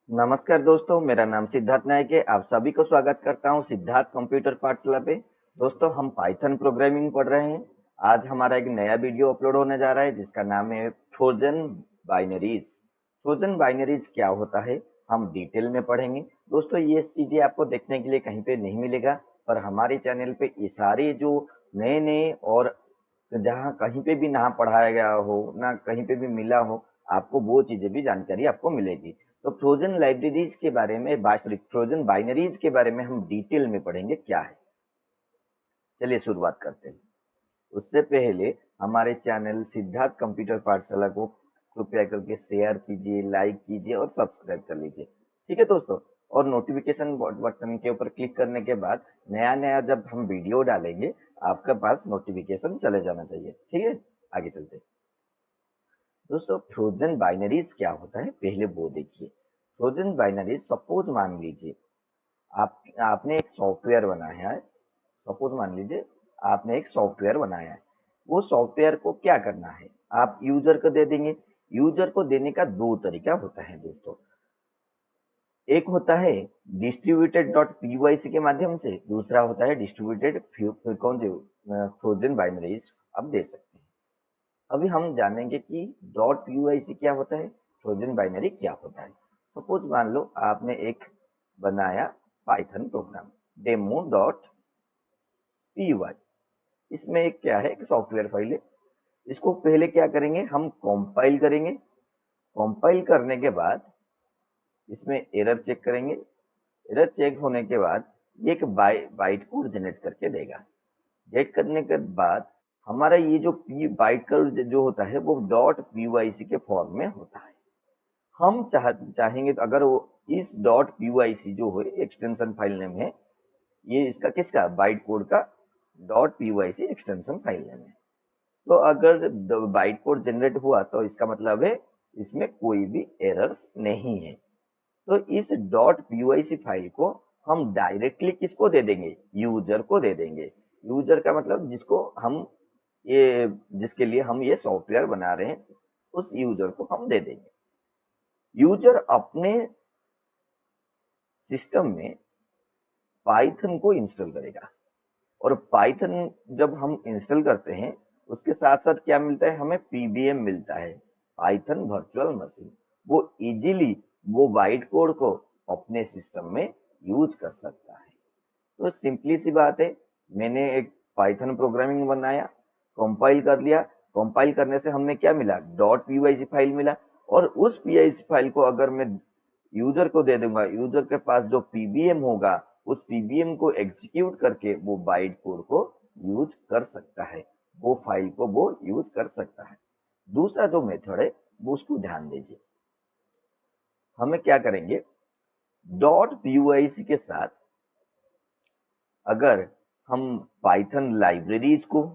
नमस्कार दोस्तों, मेरा नाम सिद्धार्थ नायक है। आप सभी को स्वागत करता हूं सिद्धार्थ कंप्यूटर पाठशाला पे। दोस्तों, हम पाइथन प्रोग्रामिंग पढ़ रहे हैं। आज हमारा एक नया वीडियो अपलोड होने जा रहा है जिसका नाम है ट्रोजन बाइनरीज। ट्रोजन बाइनरीज क्या होता है, हम डिटेल में पढ़ेंगे। दोस्तों, ये चीजें आपको देखने के लिए कहीं पे नहीं मिलेगा, पर हमारे चैनल पे ये सारे जो नए नए और जहाँ कहीं पे भी ना पढ़ाया गया हो, ना कहीं पे भी मिला हो, आपको वो चीजें भी जानकारी आपको मिलेगी। तो ट्रोजन लाइब्रेरीज के बारे में सॉरी ट्रोजन बाइनरीज के बारे में हम डिटेल में पढ़ेंगे क्या है। चलिए शुरुआत करते हैं। उससे पहले हमारे चैनल सिद्धार्थ कंप्यूटर पाठशाला को कृपया करके शेयर कीजिए, लाइक कीजिए और सब्सक्राइब कर लीजिए। ठीक है दोस्तों। और नोटिफिकेशन बटन के ऊपर क्लिक करने के बाद नया नया जब हम वीडियो डालेंगे आपके पास नोटिफिकेशन चले जाना चाहिए। ठीक है, आगे चलते हैं। दोस्तों, फ्रोजन बाइनरीज क्या होता है पहले वो देखिए। फ्रोजन बाइनरीज, सपोज मान लीजिए आपने एक सॉफ्टवेयर बनाया है। सपोज मान लीजिए आपने एक सॉफ्टवेयर बनाया है। वो सॉफ्टवेयर को क्या करना है, आप यूजर को दे देंगे। यूजर को देने का दो तरीका होता है दोस्तों। एक होता है डिस्ट्रीब्यूटेड डॉट पीवाईसी के माध्यम से, दूसरा होता है डिस्ट्रीब्यूटेड कौन से फ्रोजन बाइनरीज आप दे सकते हैं। अभी हम जानेंगे कि डॉट पीवाईसी क्या होता है, ट्रोजन बाइनरी क्या होता है। सपोज मान लो आपने एक बनाया Python program demo dot PY. इसमें एक क्या है, एक सॉफ्टवेयर फाइल है। इसको पहले क्या करेंगे, हम कंपाइल करेंगे। कंपाइल करने के बाद इसमें एरर चेक करेंगे। एरर चेक होने के बाद ये एक बाइट कोड जनरेट करके देगा। जनरेट करने के बाद हमारा ये जो पी बाइट कोड जो होता है वो डॉट पीवाईसी के फॉर्म में होता है। हम चाहेंगे तो अगर वो इस डॉट पीवाईसी जो है एक्सटेंशन फाइल नेम है, ये इसका किसका बाइट कोड का dot PYC extension file name है। तो अगर बाइट कोड जनरेट हुआ तो इसका मतलब है इसमें कोई भी एरर्स नहीं है। तो इस डॉट पीवाईसी फाइल को हम डायरेक्टली किसको दे देंगे, यूजर को दे देंगे। यूजर का मतलब जिसको हम ये जिसके लिए हम ये सॉफ्टवेयर बना रहे हैं, उस यूजर को हम दे देंगे। यूजर अपने सिस्टम में पाइथन को इंस्टॉल करेगा। और पाइथन जब हम इंस्टॉल करते हैं उसके साथ साथ क्या मिलता है, हमें पीबीएम मिलता है, पाइथन वर्चुअल मशीन। वो इजीली वो बाइट कोड को अपने सिस्टम में यूज कर सकता है। तो सिंपली सी बात है, मैंने एक पाइथन प्रोग्रामिंग बनाया, कंपाइल कर लिया। कंपाइल करने से हमें क्या मिला, डॉट पीवाईसी फाइल मिला। और उस पीवाईसी फाइल को अगर मैं यूजर को दे दूंगा, यूजर के पास जो पीबीएम होगा उस पीबीएम को एग्जीक्यूट करके वो बाइट कोड को यूज कर सकता है, वो फाइल को वो यूज कर सकता है। दूसरा जो मेथड है वो उसको ध्यान दीजिए। हमें क्या करेंगे, डॉट पीवाईसी के साथ अगर हम पाइथन लाइब्रेरीज को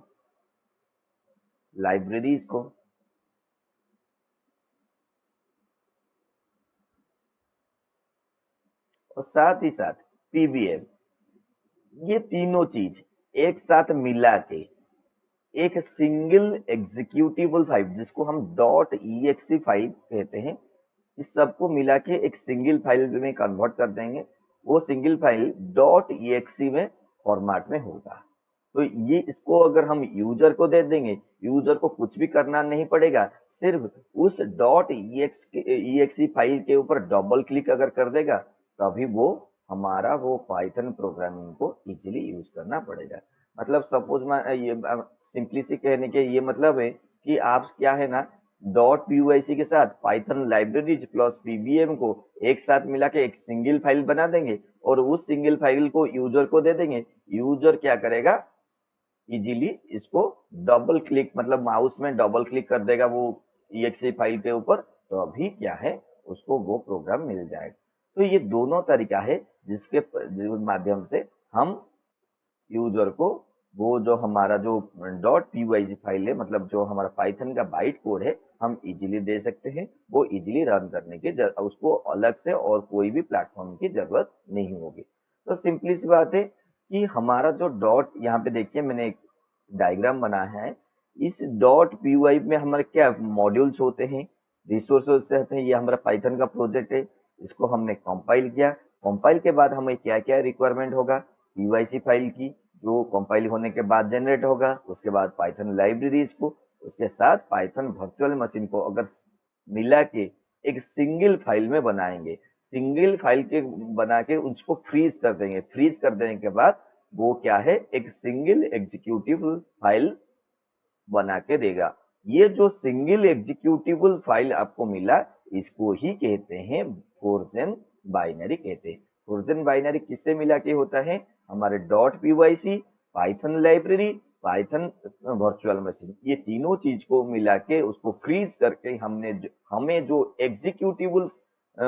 और साथ ही साथ पीबीएम, ये तीनों चीज एक साथ मिला के एक सिंगल एग्जीक्यूटिबल फाइल जिसको हम डॉट ईएक्सी फाइल कहते हैं, इस सबको मिला के एक सिंगल फाइल में कन्वर्ट कर देंगे। वो सिंगल फाइल डॉट ईएक्सी में फॉर्मेट में होगा। तो ये इसको अगर हम यूजर को दे देंगे, यूजर को कुछ भी करना नहीं पड़ेगा, सिर्फ उस डॉट ईएक्सी फाइल के ऊपर डबल क्लिक अगर कर देगा तभी वो हमारा वो पाइथन प्रोग्रामिंग को इजीली यूज करना पड़ेगा। मतलब सपोज ये सिंपली सी कहने के ये मतलब है कि आप क्या है ना, डॉट पीवाईसी के साथ पाइथन लाइब्रेरीज प्लस पीबीएम को एक साथ मिला के एक सिंगल फाइल बना देंगे और उस सिंगल फाइल को यूजर को दे देंगे। यूजर क्या करेगा, इजीली इसको डबल क्लिक मतलब माउस में डबल क्लिक कर देगा वो exe फाइल के ऊपर, तो अभी क्या है उसको वो प्रोग्राम मिल जाएगा। तो ये दोनों तरीका है जिसके माध्यम से हम यूजर को वो जो हमारा जो डॉट पीवाईजी फाइल है, मतलब जो हमारा पाइथन का बाइट कोड है, हम इजीली दे सकते हैं। वो इजीली रन करने की उसको अलग से और कोई भी प्लेटफॉर्म की जरूरत नहीं होगी। तो सिंपली सी बात है कि हमारा जो डॉट यहाँ पे देखिए मैंने एक डायग्राम बनाया है। इस डॉट पीवाई में हमारे क्या मॉड्यूल्स होते हैं, रिसोर्सेज होते हैं। ये हमारा पाइथन का प्रोजेक्ट है। इसको हमने कंपाइल किया। कंपाइल के बाद हमें क्या क्या रिक्वायरमेंट होगा, पीवाईसी फाइल की जो कंपाइल होने के बाद जनरेट होगा, उसके बाद पाइथन लाइब्रेरीज को, उसके साथ पाइथन वर्चुअल मशीन को अगर मिला के एक सिंगल फाइल में बनाएंगे। सिंगल फाइल के बना के उसको फ्रीज कर देंगे। फ्रीज कर देने के बाद वो क्या है, एक सिंगल एग्जीक्यूटिव फाइल बना के देगा। ये जो सिंगल एग्जीक्यूटिबल फाइल आपको मिला, इसको ही कहते हैं फोर्जन बाइनरी कहते हैं। फोर्जन बाइनरी किससे मिला के होता है, हमारे dot P Y C, Python library, Python virtual machine, ये तीनों चीज को मिला के उसको फ्रीज करके हमें जो एग्जीक्यूटिबल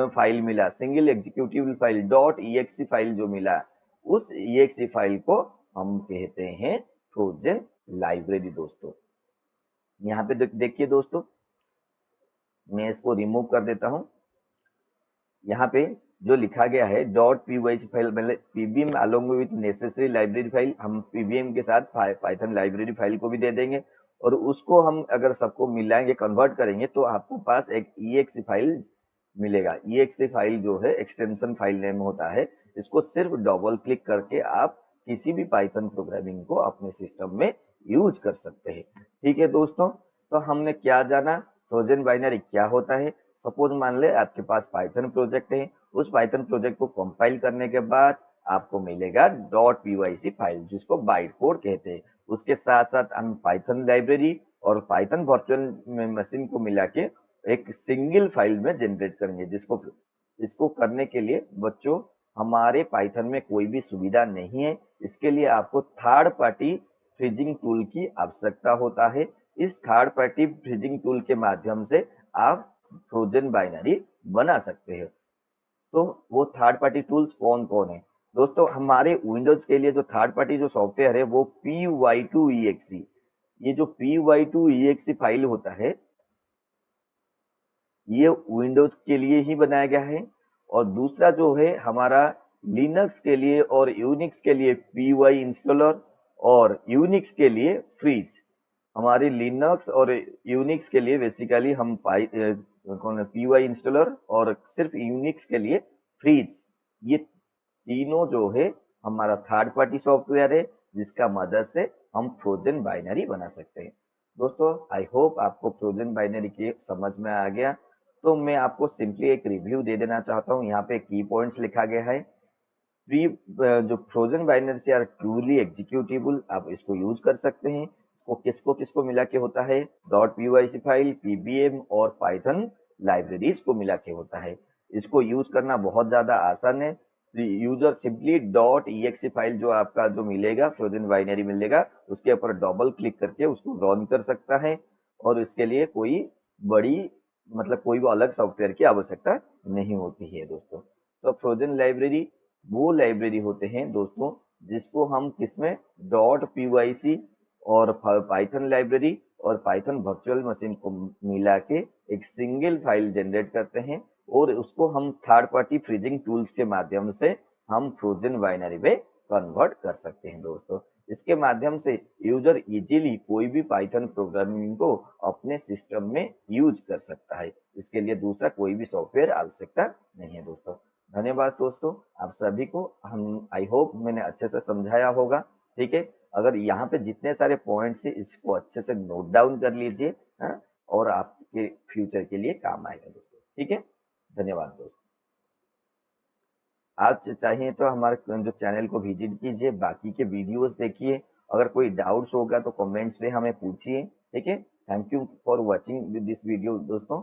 फाइल मिला, single executable file dot EXE file जो मिला, उस ईएक्सी फाइल को हम कहते हैं ट्रोजन लाइब्रेरी दोस्तों। यहाँ पे देखिए दोस्तों, मैं इसको रिमूव कर देता हूँ। यहाँ पे जो लिखा गया है डॉट पीवाईसी फाइल, मतलब PBM along with necessary library file, हम पीबीएम के साथ पाइथन लाइब्रेरी फाइल को भी दे देंगे और उसको हम अगर सबको मिलाएंगे, कन्वर्ट करेंगे, तो आपको पास एक ईएक्सी फाइल मिलेगा। ईएक्सी फाइल जो है एक्सटेंशन फाइल नेम होता है। इसको सिर्फ डबल क्लिक करके आप किसी भी पाइथन प्रोग्रामिंग को अपने सिस्टम में यूज कर सकते हैं। ठीक है दोस्तों, तो हमने क्या जाना, ट्रोजन बाइनरी क्या होता है। सपोज मान ले आपके पास पाइथन प्रोजेक्ट है, उस पाइथन प्रोजेक्ट को कंपाइल करने के बाद आपको मिलेगा डॉट पीवाईसी फाइल जिसको बाइट कोड कहते हैं। उसके साथ साथ हम पाइथन लाइब्रेरी और पाइथन वर्चुअल मशीन को मिला के एक सिंगल फाइल में जनरेट करेंगे। इसको करने के लिए बच्चों हमारे पाइथन में कोई भी सुविधा नहीं है। इसके लिए आपको थर्ड पार्टी फ्रीजिंग टूल की आवश्यकता होता है। इस थर्ड पार्टी फ्रीजिंग टूल के माध्यम से आप ट्रोजन बाइनरी बना सकते हैं। तो वो थर्ड पार्टी टूल्स कौन कौन है दोस्तों, हमारे विंडोज के लिए जो थर्ड पार्टी जो सॉफ्टवेयर है वो py2exe, ये जो py2exe फाइल होता है ये विंडोज के लिए ही बनाया गया है। और दूसरा जो है हमारा लिनक्स के लिए और यूनिक्स के लिए py इंस्टॉलर, और यूनिक्स के लिए फ्रीज। हमारे लिनक्स और यूनिक्स के लिए बेसिकली हम py इंस्टॉलर और सिर्फ यूनिक्स के लिए फ्रीज, ये तीनों जो है हमारा थर्ड पार्टी सॉफ्टवेयर है जिसका मदद से हम फ्रोजन बाइनरी बना सकते हैं। दोस्तों आई होप आपको फ्रोजन बाइनरी के समझ में आ गया। तो मैं आपको सिंपली एक रिव्यू दे देना चाहता हूँ। यहाँ पे की पॉइंट्स लिखा गया है। जो frozen binary are truly executable, आप इसको यूज कर सकते हैं। इसको किसको किसको मिला के होता है, डॉट पीवाईसी फाइल, पीबीएम और पाइथन लाइब्रेरीज को मिला के होता है। इसको यूज करना बहुत ज्यादा आसान है। User simply dot EXE file जो आपका जो मिलेगा, फ्रोजन बाइनरी मिलेगा, उसके ऊपर डबल क्लिक करके उसको रन कर सकता है और इसके लिए कोई बड़ी मतलब कोई भी अलग सॉफ्टवेयर की आवश्यकता नहीं होती है दोस्तों। तो फ्रोजन लाइब्रेरी वो लाइब्रेरी होते हैं दोस्तों जिसको हम किसमें डॉट पीवाईसी और पाइथन लाइब्रेरी और पाइथन वर्चुअल मशीन को मिला के एक सिंगल फाइल जनरेट करते हैं और उसको हम थर्ड पार्टी फ्रीजिंग टूल्स के माध्यम से हम फ्रोजन बाइनरी में कन्वर्ट कर सकते हैं दोस्तों। इसके माध्यम से यूजर इजीली कोई भी पाइथन प्रोग्रामिंग को अपने सिस्टम में यूज कर सकता है। इसके लिए दूसरा कोई भी सॉफ्टवेयर आवश्यकता नहीं है दोस्तों। धन्यवाद दोस्तों, आप सभी को हम आई होप मैंने अच्छे से समझाया होगा। ठीक है, अगर यहाँ पे जितने सारे पॉइंट्स है इसको अच्छे से नोट डाउन कर लीजिए, हाँ, और आपके फ्यूचर के लिए काम आएगा दोस्तों। ठीक है, धन्यवाद दोस्तों। आप चाहिए तो हमारे जो चैनल को विजिट कीजिए, बाकी के वीडियोस देखिए। अगर कोई डाउट्स होगा तो कमेंट्स में हमें पूछिए। ठीक है, thank you for watching this video दोस्तों।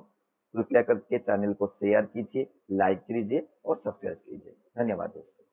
कृपया करके चैनल को शेयर कीजिए, लाइक कीजिए और सब्सक्राइब कीजिए। धन्यवाद दोस्तों।